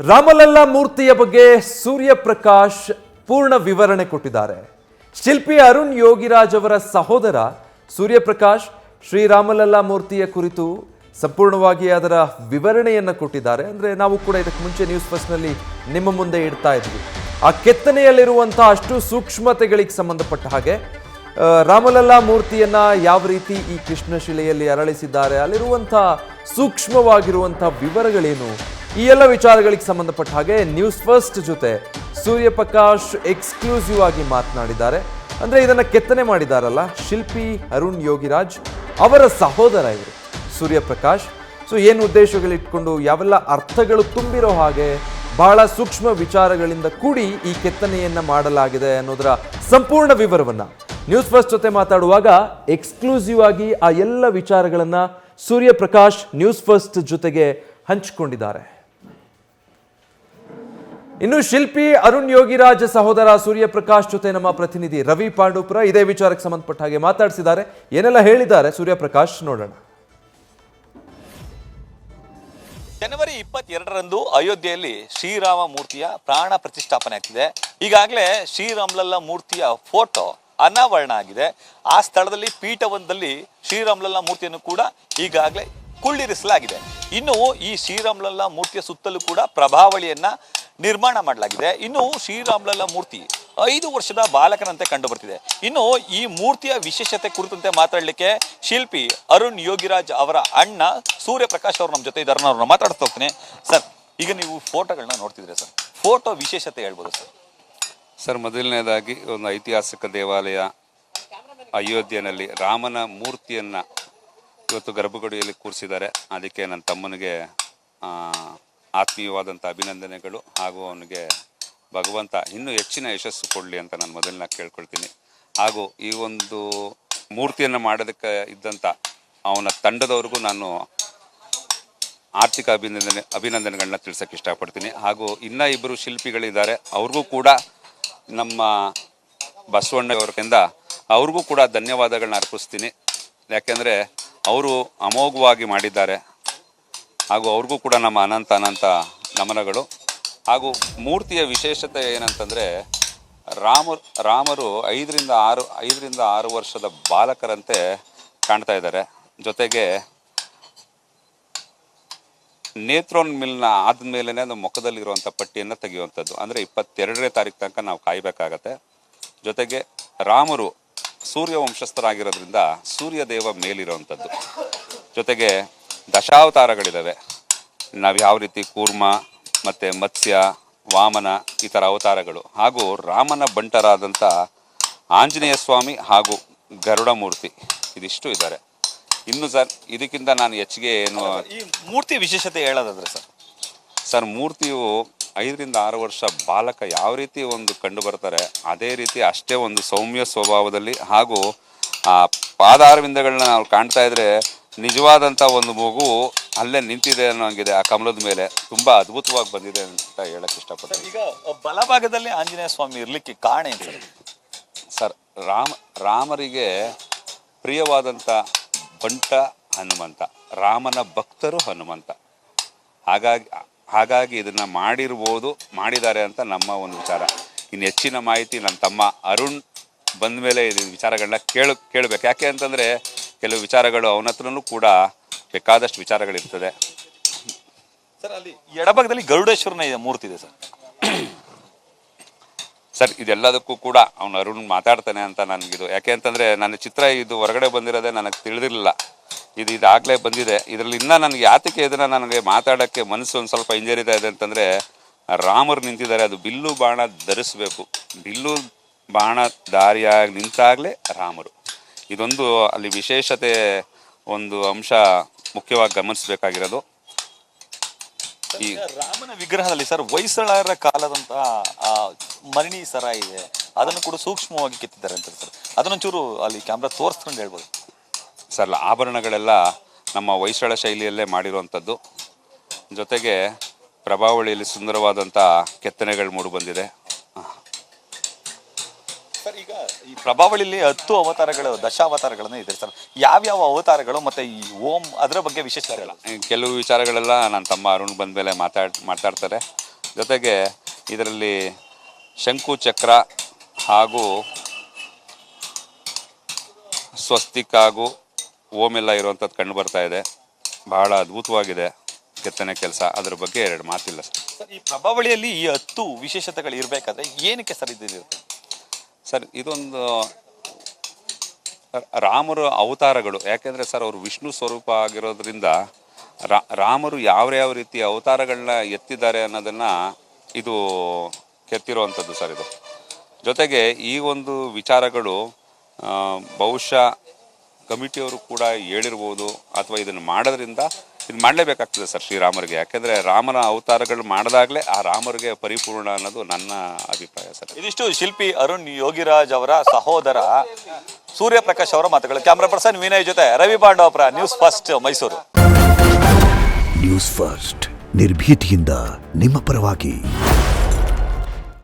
ರಾಮಲಲ್ಲಾ ಮೂರ್ತಿಯ ಬಗ್ಗೆ ಸೂರ್ಯಪ್ರಕಾಶ್ ಪೂರ್ಣ ವಿವರಣೆ ಕೊಟ್ಟಿದ್ದಾರೆ. ಶಿಲ್ಪಿ ಅರುಣ್ ಯೋಗಿರಾಜ್ ಅವರ ಸಹೋದರ ಸೂರ್ಯಪ್ರಕಾಶ್ ಶ್ರೀರಾಮಲಲ್ಲಾ ಮೂರ್ತಿಯ ಕುರಿತು ಸಂಪೂರ್ಣವಾಗಿ ಅದರ ವಿವರಣೆಯನ್ನು ಕೊಟ್ಟಿದ್ದಾರೆ. ಅಂದ್ರೆ ನಾವು ಕೂಡ ಇದಕ್ಕೆ ಮುಂಚೆ ನ್ಯೂಸ್ ಫಸ್ಟ್ನಲ್ಲಿ ನಿಮ್ಮ ಮುಂದೆ ಇಡ್ತಾ ಇದ್ವಿ. ಆ ಕೆತ್ತನೆಯಲ್ಲಿರುವಂತಹ ಅಷ್ಟು ಸೂಕ್ಷ್ಮತೆಗಳಿಗೆ ಸಂಬಂಧಪಟ್ಟ ಹಾಗೆ ರಾಮಲಲ್ಲಾ ಮೂರ್ತಿಯನ್ನ ಯಾವ ರೀತಿ ಈ ಕೃಷ್ಣ ಶಿಲೆಯಲ್ಲಿ ಅರಳಿಸಿದ್ದಾರೆ, ಅಲ್ಲಿರುವಂತಹ ಸೂಕ್ಷ್ಮವಾಗಿರುವಂತಹ ವಿವರಗಳೇನು, ಈ ಎಲ್ಲ ವಿಚಾರಗಳಿಗೆ ಸಂಬಂಧಪಟ್ಟ ಹಾಗೆ ನ್ಯೂಸ್ ಫಸ್ಟ್ ಜೊತೆ ಸೂರ್ಯಪ್ರಕಾಶ್ ಎಕ್ಸ್ಕ್ಲೂಸಿವ್ ಆಗಿ ಮಾತನಾಡಿದ್ದಾರೆ. ಅಂದ್ರೆ ಇದನ್ನ ಕೆತ್ತನೆ ಮಾಡಿದಾರಲ್ಲ ಶಿಲ್ಪಿ ಅರುಣ್ ಯೋಗಿರಾಜ್ ಅವರ ಸಹೋದರ ಇವರು ಸೂರ್ಯಪ್ರಕಾಶ್. ಸೊ ಏನು ಉದ್ದೇಶಗಳಿಟ್ಕೊಂಡು ಯಾವೆಲ್ಲ ಅರ್ಥಗಳು ತುಂಬಿರೋ ಹಾಗೆ ಬಹಳ ಸೂಕ್ಷ್ಮ ವಿಚಾರಗಳಿಂದ ಕೂಡಿ ಈ ಕೆತ್ತನೆಯನ್ನ ಮಾಡಲಾಗಿದೆ ಅನ್ನೋದರ ಸಂಪೂರ್ಣ ವಿವರವನ್ನ ನ್ಯೂಸ್ ಫಸ್ಟ್ ಜೊತೆ ಮಾತಾಡುವಾಗ ಎಕ್ಸ್ಕ್ಲೂಸಿವ್ ಆಗಿ ಆ ಎಲ್ಲ ವಿಚಾರಗಳನ್ನ ಸೂರ್ಯಪ್ರಕಾಶ್ ನ್ಯೂಸ್ ಫಸ್ಟ್ ಜೊತೆಗೆ ಹಂಚಿಕೊಂಡಿದ್ದಾರೆ. ಇನ್ನು ಶಿಲ್ಪಿ ಅರುಣ್ ಯೋಗಿರಾಜ್ ಸಹೋದರ ಸೂರ್ಯಪ್ರಕಾಶ್ ಜೊತೆ ನಮ್ಮ ಪ್ರತಿನಿಧಿ ರವಿ ಪಾಂಡೂಪುರ ಇದೇ ವಿಚಾರಕ್ಕೆ ಸಂಬಂಧಪಟ್ಟ ಹಾಗೆ ಮಾತಾಡಿಸಿದ್ದಾರೆ. ಏನೆಲ್ಲ ಹೇಳಿದ್ದಾರೆ ಸೂರ್ಯಪ್ರಕಾಶ್ ನೋಡೋಣ. ಜನವರಿ 22ರಂದು ಅಯೋಧ್ಯೆಯಲ್ಲಿ ಶ್ರೀರಾಮ ಮೂರ್ತಿಯ ಪ್ರಾಣ ಪ್ರತಿಷ್ಠಾಪನೆ ಆಗ್ತಿದೆ. ಈಗಾಗಲೇ ಶ್ರೀರಾಮಲಲ್ಲಾ ಮೂರ್ತಿಯ ಫೋಟೋ ಅನಾವರಣ ಆಗಿದೆ. ಆ ಸ್ಥಳದಲ್ಲಿ ಪೀಠವೊಂದರಲ್ಲಿ ಶ್ರೀರಾಮಲಲ್ಲಾ ಮೂರ್ತಿಯನ್ನು ಕೂಡ ಈಗಾಗಲೇ ಕುಳ್ಳಿರಿಸಲಾಗಿದೆ. ಇನ್ನು ಈ ಶ್ರೀರಾಮಲಲ್ಲಾ ಮೂರ್ತಿಯ ಸುತ್ತಲೂ ಕೂಡ ಪ್ರಭಾವಳಿಯನ್ನ ನಿರ್ಮಾಣ ಮಾಡಲಾಗಿದೆ. ಇನ್ನು ಶ್ರೀರಾಮಲಲ್ಲಾ ಮೂರ್ತಿ 5 ವರ್ಷದ ಬಾಲಕನಂತೆ ಕಂಡು ಬರ್ತಿದೆ. ಇನ್ನು ಈ ಮೂರ್ತಿಯ ವಿಶೇಷತೆ ಕುರಿತಂತೆ ಮಾತಾಡಲಿಕ್ಕೆ ಶಿಲ್ಪಿ ಅರುಣ್ ಯೋಗಿರಾಜ್ ಅವರ ಅಣ್ಣ ಸೂರ್ಯಪ್ರಕಾಶ್ ಅವರು ನಮ್ಮ ಜೊತೆ ಇದ್ದಾರೆ. ಅವ್ರನ್ನ ಮಾತಾಡ್ತಾ ಹೋಗ್ತೀನಿ. ಸರ್, ಈಗ ನೀವು ಫೋಟೋಗಳನ್ನ ನೋಡ್ತಿದ್ರೆ ಸರ್, ಫೋಟೋ ವಿಶೇಷತೆ ಹೇಳ್ಬೋದು ಸರ್? ಸರ್, ಮೊದಲನೇದಾಗಿ ಒಂದು ಐತಿಹಾಸಿಕ ದೇವಾಲಯ ಅಯೋಧ್ಯೆಯಲ್ಲಿ ರಾಮನ ಮೂರ್ತಿಯನ್ನ ಇವತ್ತು ಗರ್ಭಗುಡಿಯಲ್ಲಿ ಕೂರಿಸಿದ್ದಾರೆ. ಅದಕ್ಕೆ ನನ್ನ ತಮ್ಮನಿಗೆ ಆತ್ಮೀಯವಾದಂಥ ಅಭಿನಂದನೆಗಳು, ಹಾಗೂ ಅವನಿಗೆ ಭಗವಂತ ಇನ್ನೂ ಹೆಚ್ಚಿನ ಯಶಸ್ಸು ಕೊಡಲಿ ಅಂತ ನಾನು ಮೊದಲನ್ನ ಕೇಳ್ಕೊಳ್ತೀನಿ. ಹಾಗೂ ಈ ಒಂದು ಮೂರ್ತಿಯನ್ನು ಮಾಡೋದಕ್ಕೆ ಇದ್ದಂಥ ಅವನ ತಂಡದವ್ರಿಗೂ ನಾನು ಆರ್ಥಿಕ ಅಭಿನಂದನೆಗಳನ್ನ ತಿಳಿಸೋಕೆ ಇಷ್ಟಪಡ್ತೀನಿ. ಹಾಗೂ ಇನ್ನೂ 2 ಶಿಲ್ಪಿಗಳಿದ್ದಾರೆ, ಅವ್ರಿಗೂ ಕೂಡ ನಮ್ಮ ಬಸವಣ್ಣವರಿಂದ ಅವ್ರಿಗೂ ಕೂಡ ಧನ್ಯವಾದಗಳನ್ನ ಅರ್ಪಿಸ್ತೀನಿ. ಯಾಕೆಂದರೆ ಅವರು ಅಮೋಘವಾಗಿ ಮಾಡಿದ್ದಾರೆ. ಹಾಗೂ ಅವ್ರಿಗೂ ಕೂಡ ನಮ್ಮ ಅನಂತ ನಮನಗಳು. ಹಾಗೂ ಮೂರ್ತಿಯ ವಿಶೇಷತೆ ಏನಂತಂದರೆ ರಾಮರು 5ರಿಂದ 6 ವರ್ಷದ ಬಾಲಕರಂತೆ ಕಾಣ್ತಾ ಇದ್ದಾರೆ. ಜೊತೆಗೆ ನೇತ್ರೋನ್ಮಿಲನ ಆದಮೇಲೆ ಅದು ಮುಖದಲ್ಲಿರುವಂಥ ಪಟ್ಟಿಯನ್ನು ತೆಗೆಯುವಂಥದ್ದು. ಅಂದರೆ 22ನೇ ತಾರೀಕು ತನಕ ನಾವು ಕಾಯಬೇಕಾಗತ್ತೆ. ಜೊತೆಗೆ ರಾಮರು ಸೂರ್ಯ ವಂಶಸ್ಥರಾಗಿರೋದ್ರಿಂದ ಸೂರ್ಯದೇವ ಮೇಲಿರುವಂಥದ್ದು. ಜೊತೆಗೆ ದಶಾವತಾರಗಳಿದ್ದಾವೆ. ನಾವು ಯಾವ ರೀತಿ ಕೂರ್ಮ ಮತ್ತು ಮತ್ಸ್ಯ, ವಾಮನ ಈ ಥರ ಅವತಾರಗಳು, ಹಾಗೂ ರಾಮನ ಬಂಟರಾದಂಥ ಆಂಜನೇಯ ಸ್ವಾಮಿ ಹಾಗೂ ಗರುಡ ಮೂರ್ತಿ ಇದಿಷ್ಟು ಇದ್ದಾರೆ. ಇನ್ನು ಸರ್, ಇದಕ್ಕಿಂತ ನಾನು ಹೆಚ್ಚಿಗೆ ಏನು ಈ ಮೂರ್ತಿ ವಿಶೇಷತೆ ಹೇಳೋದಾದ್ರೆ ಸರ್, ಮೂರ್ತಿಯು 5ರಿಂದ 6 ವರ್ಷ ಬಾಲಕ ಯಾವ ರೀತಿ ಒಂದು ಕಂಡು ಬರ್ತಾರೆ, ಅದೇ ರೀತಿ ಅಷ್ಟೇ ಒಂದು ಸೌಮ್ಯ ಸ್ವಭಾವದಲ್ಲಿ, ಹಾಗೂ ಆ ಪಾದಾರವಿಂದಗಳನ್ನ ನಾವು ಕಾಣ್ತಾ ಇದ್ರೆ ನಿಜವಾದಂಥ ಒಂದು ಮಗು ಅಲ್ಲೇ ನಿಂತಿದೆ ಅನ್ನೋಂಗಿದೆ. ಆ ಕಮಲದ ಮೇಲೆ ತುಂಬ ಅದ್ಭುತವಾಗಿ ಬಂದಿದೆ ಅಂತ ಹೇಳಕ್ಕೆ ಇಷ್ಟಪಡ್ತೀನಿ. ಈಗ ಬಲಭಾಗದಲ್ಲಿ ಆಂಜನೇಯ ಸ್ವಾಮಿ ಇರ್ಲಿಕ್ಕೆ ಕಾರಣ ಏನು ಸರ್? ರಾಮರಿಗೆ ಪ್ರಿಯವಾದಂಥ ಬಂಟ ಹನುಮಂತ, ರಾಮನ ಭಕ್ತರು ಹನುಮಂತ. ಹಾಗಾಗಿ ಇದನ್ನ ಮಾಡಿದ್ದಾರೆ ಅಂತ ನಮ್ಮ ಒಂದು ವಿಚಾರ. ಇನ್ನು ಹೆಚ್ಚಿನ ಮಾಹಿತಿ ನನ್ನ ತಮ್ಮ ಅರುಣ್ ಬಂದ ಮೇಲೆ ಇದು ವಿಚಾರಗಳನ್ನ ಕೇಳಬೇಕು. ಯಾಕೆ ಅಂತಂದರೆ ಕೆಲವು ವಿಚಾರಗಳು ಅವನ ಹತ್ರನೂ ಕೂಡ ಬೇಕಾದಷ್ಟು ವಿಚಾರಗಳಿರ್ತದೆ. ಸರ್, ಅಲ್ಲಿ ಎಡಭಾಗದಲ್ಲಿ ಗರುಡೇಶ್ವರನ ಮೂರ್ತಿ ಇದೆ ಸರ್. ಸರ್, ಇದೆಲ್ಲದಕ್ಕೂ ಕೂಡ ಅವನು ಅರುಣ್ ಮಾತಾಡ್ತಾನೆ ಅಂತ ನನಗಿದು. ಯಾಕೆ ಅಂತಂದರೆ ನನ್ನ ಚಿತ್ರ ಇದು ಹೊರಗಡೆ ಬಂದಿರೋದೇ ನನಗೆ ತಿಳಿದಿರಲಿಲ್ಲ. ಇದಾಗಲೇ ಬಂದಿದೆ. ಇದರಲ್ಲಿ ಇನ್ನೂ ನನಗೆ ಯಾತಕ್ಕೆ ಇದನ್ನು ನನಗೆ ಮಾತಾಡೋಕ್ಕೆ ಮನಸ್ಸು ಒಂದು ಸ್ವಲ್ಪ ಹಿಂಜರಿತಾ ಇದೆ ಅಂತಂದರೆ, ರಾಮರು ನಿಂತಿದ್ದಾರೆ, ಅದು ಬಿಲ್ಲು ಬಾಣ ಧರಿಸಬೇಕು. ಬಿಲ್ಲು ಬಾಣ ದಾರಿಯಾಗಿ ನಿಂತಾಗಲೇ ರಾಮರು. ಇದೊಂದು ಅಲ್ಲಿ ವಿಶೇಷತೆ, ಒಂದು ಅಂಶ ಮುಖ್ಯವಾಗಿ ಗಮನಿಸಬೇಕಾಗಿರೋದು. ಈ ರಾಮನ ವಿಗ್ರಹದಲ್ಲಿ ಸರ್ ಹೊಯ್ಸಳರ ಕಾಲದಂತಹ ಮರಣಿ ಸರ ಇದೆ, ಅದನ್ನು ಕೂಡ ಸೂಕ್ಷ್ಮವಾಗಿ ಕೆತ್ತಿದ್ದಾರೆ ಅಂತ ಸರ್. ಅದನ್ನೊಂಚೂರು ಅಲ್ಲಿ ಕ್ಯಾಮ್ರಾ ತೋರಿಸ್ಕೊಂಡು ಹೇಳ್ಬೋದು ಸರ್. ಆಭರಣಗಳೆಲ್ಲ ನಮ್ಮ ಹೊಯ್ಸಳ ಶೈಲಿಯಲ್ಲೇ ಮಾಡಿರುವಂಥದ್ದು. ಜೊತೆಗೆ ಪ್ರಭಾವಳಿಯಲ್ಲಿ ಸುಂದರವಾದಂಥ ಕೆತ್ತನೆಗಳು ಮೂಡಿಬಂದಿದೆ. ಸರ್, ಈಗ ಈ ಪ್ರಭಾವಳಿಯಲ್ಲಿ 10 ಅವತಾರಗಳು, ದಶಾವತಾರಗಳನ್ನ ಇದೆ ಸರ್. ಯಾವ್ಯಾವ ಅವತಾರಗಳು ಮತ್ತೆ ಈ ಓಂ ಅದರ ಬಗ್ಗೆ ವಿಶೇಷ ಕೆಲವು ವಿಚಾರಗಳೆಲ್ಲ ನನ್ನ ತಮ್ಮ ಅರುಣ್ ಬಂದ ಮೇಲೆ ಮಾತಾಡ್ತಾರೆ. ಜೊತೆಗೆ ಇದರಲ್ಲಿ ಶಂಕು ಚಕ್ರ ಹಾಗೂ ಸ್ವಸ್ತಿಕ್ ಹಾಗೂ ಓಮ್ ಎಲ್ಲ ಇರುವಂಥದ್ದು ಕಂಡು ಬರ್ತಾ ಇದೆ. ಬಹಳ ಅದ್ಭುತವಾಗಿದೆ ಕೆತ್ತನೆ ಕೆಲಸ. ಅದ್ರ ಬಗ್ಗೆ ಎರಡು ಮಾತಿಲ್ಲ ಸರ್. ಈ ಪ್ರಭಾವಳಿಯಲ್ಲಿ ಈ 10 ವಿಶೇಷತೆಗಳು ಇರಬೇಕಾದ್ರೆ ಏನಕ್ಕೆ ಸರ್ ಇದಿರುತ್ತೆ ಸರ್? ಇದೊಂದು ರಾಮರ ಅವತಾರಗಳು. ಯಾಕೆಂದರೆ ಸರ್ ಅವರು ವಿಷ್ಣು ಸ್ವರೂಪ ಆಗಿರೋದ್ರಿಂದ ರಾಮರು ಯಾವ ರೀತಿಯ ಅವತಾರಗಳನ್ನ ಎತ್ತಿದ್ದಾರೆ ಅನ್ನೋದನ್ನು ಇದು ಕೆತ್ತಿರುವಂಥದ್ದು ಸರ್ ಇದು. ಜೊತೆಗೆ ಈ ಒಂದು ವಿಚಾರಗಳು ಬಹುಶಃ ಕಮಿಟಿಯವರು ಕೂಡ ಹೇಳಿರ್ಬೋದು, ಅಥವಾ ಇದನ್ನು ಮಾಡೋದ್ರಿಂದ ಇದು ಮಾಡಲೇಬೇಕಾಗ್ತದೆ ಸರ್ ಶ್ರೀರಾಮರಿಗೆ. ಯಾಕೆಂದರೆ ರಾಮನ ಅವತಾರಗಳು ಮಾಡಿದಾಗಲೇ ಆ ರಾಮರಿಗೆ ಪರಿಪೂರ್ಣ ಅನ್ನೋದು ನನ್ನ ಅಭಿಪ್ರಾಯ ಸರ್. ಇದಿಷ್ಟು ಶಿಲ್ಪಿ ಅರುಣ್ ಯೋಗಿರಾಜ್ ಅವರ ಸಹೋದರ ಸೂರ್ಯಪ್ರಕಾಶ್ ಅವರ ಮಾತುಗಳು. ಕ್ಯಾಮ್ರಾ ಪರ್ಸನ್ ವಿನಯ್ ಜೊತೆ Ravi Pandavapura, news first Mysuru. News first ನಿರ್ಭೀತಿಯಿಂದ ನಿಮ್ಮ ಪರವಾಗಿ.